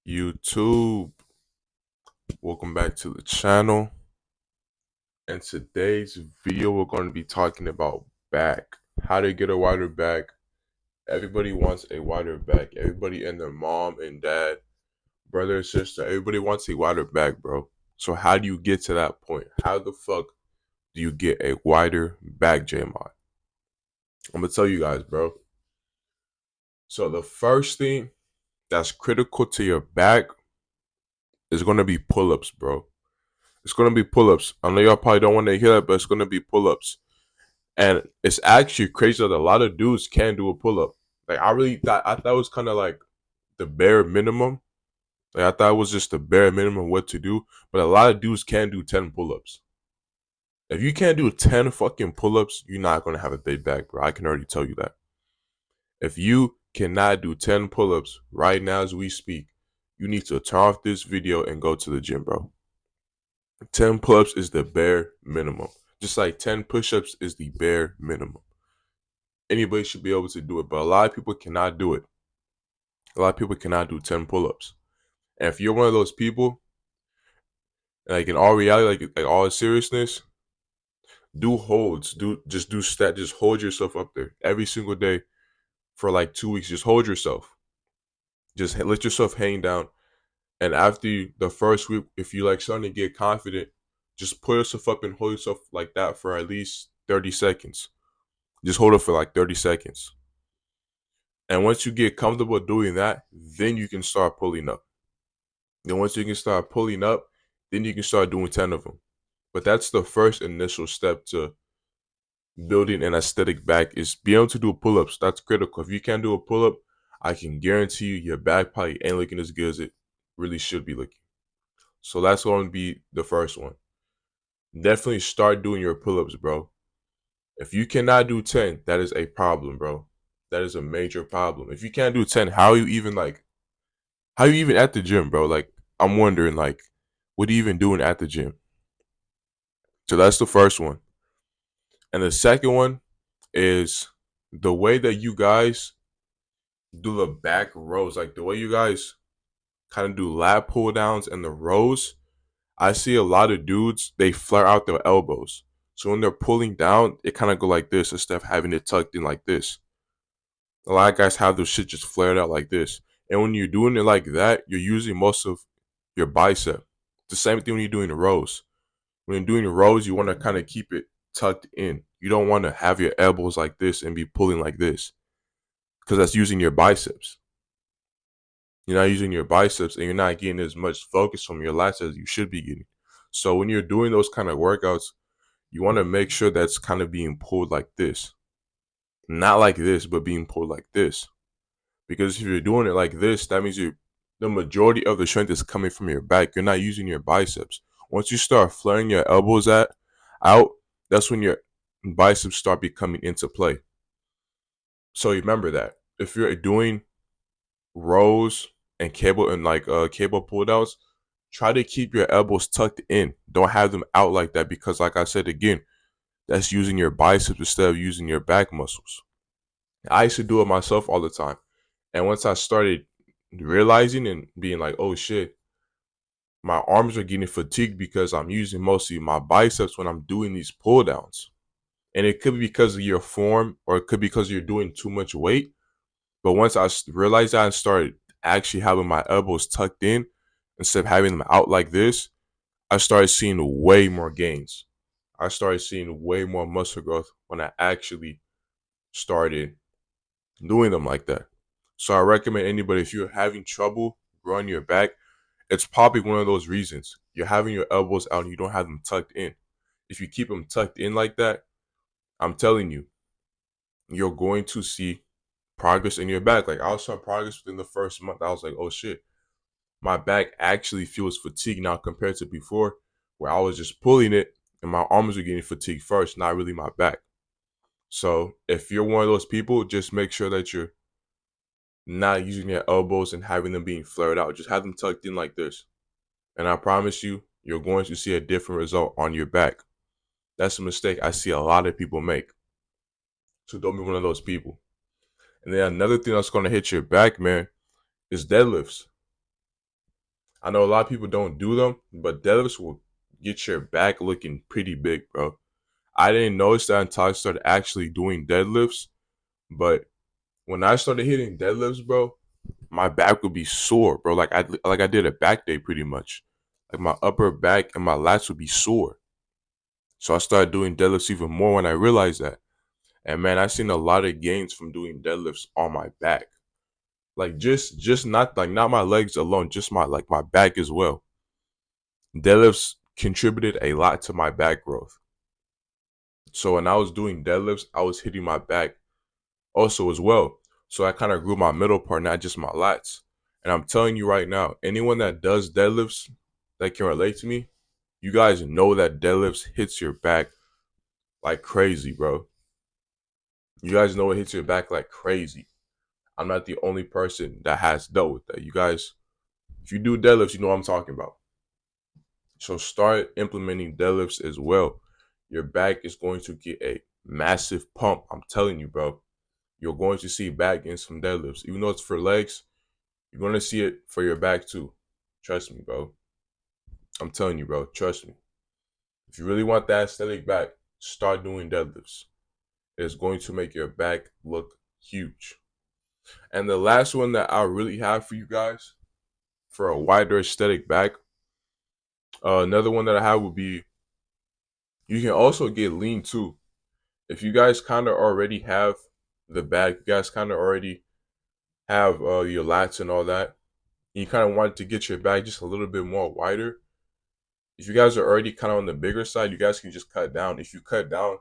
YouTube, welcome back to the channel. In today's video, we're going to be talking about back, how to get a wider back. Everybody wants a wider back. Everybody and their mom and dad, brother and sister, everybody wants a wider back, bro. So how do you get to that point? How the fuck do you get a wider back, J-Mod? I'm gonna tell you guys, bro. So the first thing that's critical to your back is gonna be pull-ups, bro. It's gonna be pull-ups. I know y'all probably don't want to hear that, but it's gonna be pull-ups. And it's actually crazy that a lot of dudes can do a pull-up. Like I thought it was kind of like the bare minimum. Like I thought it was just the bare minimum what to do. But a lot of dudes can do 10 pull-ups. If you can't do 10 fucking pull-ups, you're not gonna have a big back, bro. I can already tell you that. If you cannot do 10 pull-ups right now as we speak, you need to turn off this video and go to the gym, bro. 10 pull-ups is the bare minimum. Just like 10 push-ups is the bare minimum. Anybody should be able to do it, but a lot of people cannot do it. A lot of people cannot do 10 pull-ups. And if you're one of those people, like in all reality, like all seriousness, do holds. Just hold yourself up there every single day for like 2 weeks. Just hold yourself. Just let yourself hang down. And after the first week, if you like starting to get confident, just pull yourself up and hold yourself like that for at least 30 seconds. Just hold it for like 30 seconds. And once you get comfortable doing that, then you can start pulling up. Then once you can start pulling up, then you can start doing 10 of them. But that's the first initial step to building an aesthetic back is being able to do pull-ups. That's critical. If you can't do a pull-up, I can guarantee you your back probably ain't looking as good as it really should be looking. So that's going to be the first one. Definitely start doing your pull-ups, bro. If you cannot do 10, that is a problem, bro. That is a major problem. If you can't do 10, how are you even at the gym, bro? Like, I'm wondering, like, what are you even doing at the gym? So that's the first one. And the second one is the way that you guys do the back rows, like the way you guys kind of do lat pull downs and the rows. I see a lot of dudes, they flare out their elbows. So when they're pulling down, it kind of go like this instead of having it tucked in like this. A lot of guys have their shit just flared out like this. And when you're doing it like that, you're using most of your bicep. The same thing when you're doing the rows. When you're doing the rows, you want to kind of keep it tucked in. You don't want to have your elbows like this and be pulling like this because that's using your biceps. You're not using your biceps and you're not getting as much focus from your lats as you should be getting. So when you're doing those kind of workouts, you want to make sure that's kind of being pulled like this. Not like this, but being pulled like this. Because if you're doing it like this, that means the majority of the strength is coming from your back. You're not using your biceps. Once you start flaring your elbows out, that's when your biceps start becoming into play. So remember that. If you're doing rows and cable pull downs, try to keep your elbows tucked in. Don't have them out like that because like I said again, that's using your biceps instead of using your back muscles. I used to do it myself all the time. And once I started realizing and being like, oh shit, my arms are getting fatigued because I'm using mostly my biceps when I'm doing these pull downs. And it could be because of your form or it could be because you're doing too much weight. But once I realized that and started actually having my elbows tucked in instead of having them out like this, I started seeing way more gains. I started seeing way more muscle growth when I actually started doing them like that. So I recommend anybody, if you're having trouble growing your back, it's probably one of those reasons. You're having your elbows out and you don't have them tucked in. If you keep them tucked in like that, I'm telling you, you're going to see progress in your back. Like I saw progress within the first month. I was like, oh shit, my back actually feels fatigued now compared to before, where I was just pulling it and my arms were getting fatigued first, not really my back. So if you're one of those people, just make sure that you're not using your elbows and having them being flared out. Just have them tucked in like this. And I promise you, you're going to see a different result on your back. That's a mistake I see a lot of people make. So don't be one of those people. And then another thing that's going to hit your back, man, is deadlifts. I know a lot of people don't do them, but deadlifts will get your back looking pretty big, bro. I didn't notice that until I started actually doing deadlifts, but when I started hitting deadlifts, bro, my back would be sore, bro. Like I did a back day pretty much. Like my upper back and my lats would be sore. So I started doing deadlifts even more when I realized that. And man, I seen a lot of gains from doing deadlifts on my back. Like just not my legs alone, just my back as well. Deadlifts contributed a lot to my back growth. So when I was doing deadlifts, I was hitting my back also as well. So I kind of grew my middle part, not just my lats. And I'm telling you right now, anyone that does deadlifts that can relate to me, you guys know that deadlifts hits your back like crazy, bro. You guys know it hits your back like crazy. I'm not the only person that has dealt with that. You guys, if you do deadlifts, you know what I'm talking about. So start implementing deadlifts as well. Your back is going to get a massive pump. I'm telling you, bro. You're going to see back gains from deadlifts. Even though it's for legs, you're going to see it for your back too. Trust me, bro. I'm telling you, bro. Trust me. If you really want that aesthetic back, start doing deadlifts. It's going to make your back look huge. And the last one that I really have for you guys for a wider aesthetic back, another one that I have would be you can also get lean too. If you guys kind of already have the back, you guys kind of already have your lats and all that, and you kind of want to get your back just a little bit more wider. If you guys are already kind of on the bigger side, you guys can just cut down. If you cut down,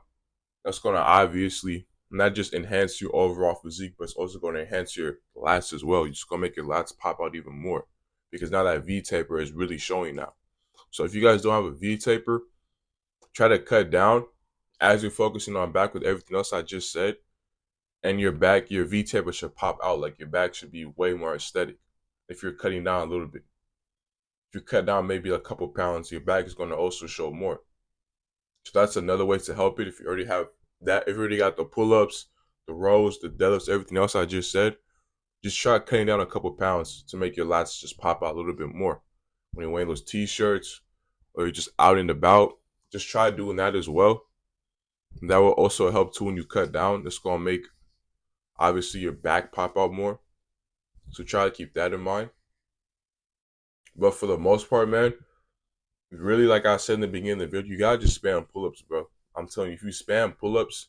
that's going to obviously not just enhance your overall physique, but it's also going to enhance your lats as well. You're just going to make your lats pop out even more because now that V taper is really showing now. So if you guys don't have a V taper, try to cut down as you're focusing on back with everything else I just said. And your back, your V taper should pop out. Like your back should be way more aesthetic if you're cutting down a little bit. If you cut down maybe a couple pounds, your back is going to also show more. So that's another way to help it. If you already have that, if you already got the pull-ups, the rows, the deadlifts, everything else I just said, just try cutting down a couple pounds to make your lats just pop out a little bit more. When you're wearing those t-shirts or you're just out and about, just try doing that as well. And that will also help too when you cut down. It's going to make, obviously, your back pop out more. So try to keep that in mind. But for the most part, man, really, like I said in the beginning of the video, you gotta just spam pull-ups, bro. I'm telling you, if you spam pull-ups,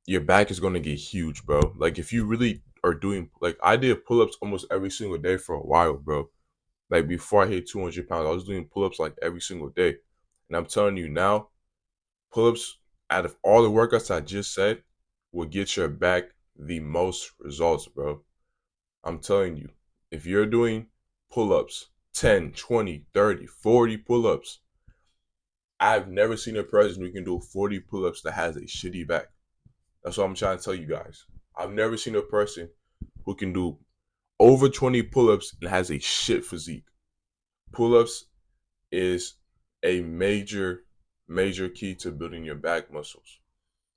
your back is gonna get huge, bro. Like if you really are doing, like I did pull-ups almost every single day for a while, bro. Like before I hit 200 pounds, I was doing pull-ups like every single day. And I'm telling you now, pull-ups, out of all the workouts I just said, will get your back the most results, bro. I'm telling you, if you're doing pull-ups, 10, 20, 30, 40 pull-ups, I've never seen a person who can do 40 pull-ups that has a shitty back. That's what I'm trying to tell you guys. I've never seen a person who can do over 20 pull-ups and has a shit physique. Pull-ups is a major key to building your back muscles.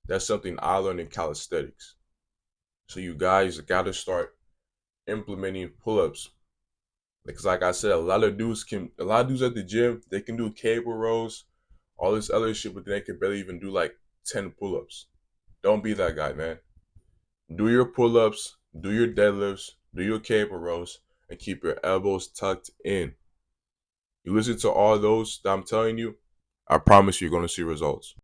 That's something I learned in calisthenics. So you guys gotta start implementing pull-ups. Because like I said, a lot of dudes at the gym, they can do cable rows, all this other shit, but they can barely even do like 10 pull-ups. Don't be that guy, man. Do your pull-ups, do your deadlifts, do your cable rows, and keep your elbows tucked in. You listen to all those that I'm telling you, I promise you're going to see results.